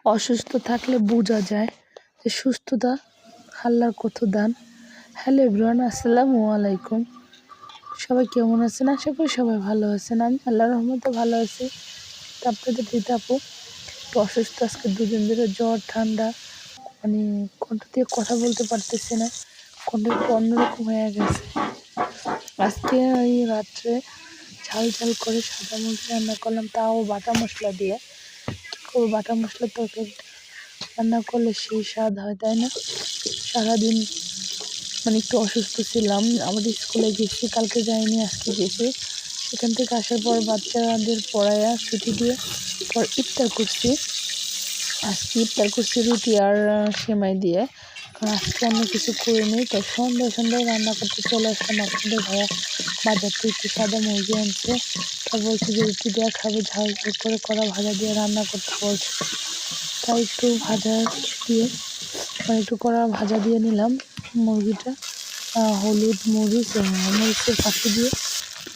অসুস্থ থাকলে বোঝা যায় যে সুস্থতা আল্লাহর কত দান। হ্যালো এভরিওয়ান, আসসালামু আলাইকুম। সবাই কেমন আছেন? আশা করি সবাই ভালো আছেন। আমি আল্লাহর রহমতে ভালো আছি। তো আপনাদের দিদা আপু একটু অসুস্থ, আজকে দুদিন ধরে জ্বর ঠান্ডা, মানে কণ্ঠ দিয়ে কথা বলতে পারতেছি না, কণ্ঠ একটু অন্যরকম হয়ে গেছে। আজকে এই রাত্রে ঝাল ঝাল করে সাদা মুরগি রান্না করলাম, তাও বাটা মশলা দিয়ে। বাটা মশলা তরকারি রান্না করলে সেই স্বাদ হয়, তাই না? সারাদিন একটু অসুস্থ ছিলাম, আমাদের স্কুলে গেছি, কালকে যাইনি, আজকে গেছি। সেখান থেকে আসার পর বাচ্চাদের পড়ায়া ছুটি দিয়ে পর ইফতার করছি। আজকে ইফতার করছি রুটি আর সেমাই দিয়ে, কারণ আজকে অন্য কিছু করিনি। তো সন্ধ্যায় রান্না করতে চলে আসলাম। আপনাদের ভাইয়া বাজার থেকে একটু সাদা মুরগি আনছে, তা বলছে যে রুটি দিয়ে খাবে, ঝাল ঝাল করে করা ভাজা দিয়ে রান্না করতে বলছে। তাই একটু ভাজা দিয়ে একটু কড়া ভাজা দিয়ে নিলাম মুরগিটা, হলুদ মরিচের ফাঁকি দিয়ে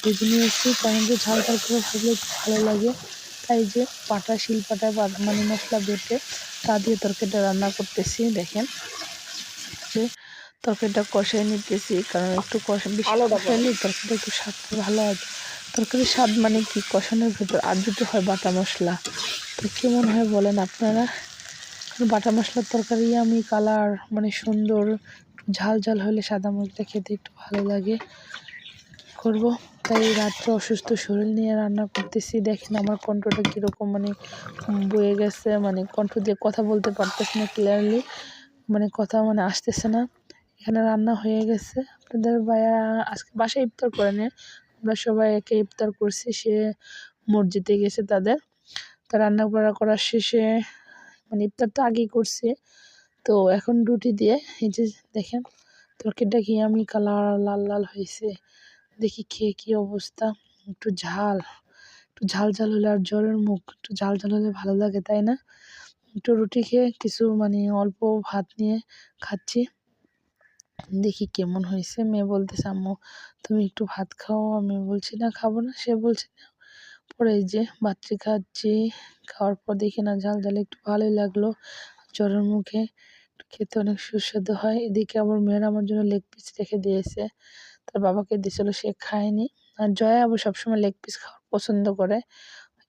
ভেজে নিয়েছি, কারণ যে ঝাল ঝাল করে ভাজলে একটু ভালো লাগে। তাই যে শিলপাটায় মশলা বেটে তা দিয়ে তরকারিটা রান্না করতেছি। দেখেন যে তরকারিটা কষাই নিতেছি, কারণ একটু বেশি কষাইলে তরকারিটা একটু স্বাদটা ভালো হয়। তরকারির স্বাদ কি কষানোর ভেতর, আর যদি হয় বাটা মশলা, তো কেমন হয় বলেন আপনারা? বাটা মশলার তরকারি আমি কালার সুন্দর, ঝাল ঝাল হলে সাদা মুরগিটা খেতে একটু ভালো লাগে। করব তাই রাত্রে অসুস্থ শরীর নিয়ে রান্না করতেছি। দেখেন আমার কণ্ঠটা কীরকম বয়ে গেছে, কণ্ঠ দিয়ে কথা বলতে পারতেছি না ক্লিয়ারলি, কথা আসতেছে না। এখানে রান্না হয়ে গেছে। আপনাদের ভাইয়া আজকে বাসায় ইফতার করে নিয়ে আমরা সবাই একে ইফতার করছি, সে মসজিদে গেছে তাদের। তা রান্না করার শেষে ইফতার তো আগেই করছি, তো এখন রুটি দিয়ে এই যে দেখেন তরকারিটা কি আমি কালার লাল লাল হয়েছে, দেখি খেয়ে কি অবস্থা। একটু ঝাল হলে, আর জ্বরের মুখ একটু ঝাল হলে ভালো লাগে, তাই না? একটু রুটি খেয়ে কিছু অল্প ভাত নিয়ে খাচ্ছি, দেখি কেমন হয়েছে। মেয়ে বলতেছে আম্মু তুমি একটু ভাত খাও, আমি বলছি না খাবো না, সে বলছে না। পরে এই যে ভাতটি খাচ্ছি, খাওয়ার পর দেখি না ঝাল একটু ভালোই লাগলো। জ্বরের মুখে খেতে অনেক সুস্বাদু হয়। এদিকে আমার মেয়েরা আমার জন্য লেগ পিস রেখে দিয়েছে, তার বাবাকে দিয়েছিল, সে খায়নি। আর জয়া আবার সবসময় লেগ পিস খাওয়া পছন্দ করে,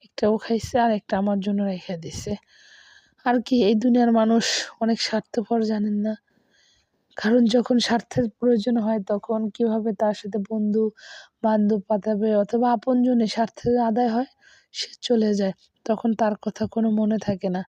একটাও খাইছে আর একটা আমার জন্য রেখে দিছে। আর কি, এই দুনিয়ার মানুষ অনেক স্বার্থপর, জানেন না? কারণ যখন স্বার্থের প্রয়োজন হয় তখন কিভাবে তার সাথে বন্ধু বান্ধব পাতাবে, অথবা আপনজনে স্বার্থের আদায় হয়, সে চলে যায়, তখন তার কথা কোনো মনে থাকে না।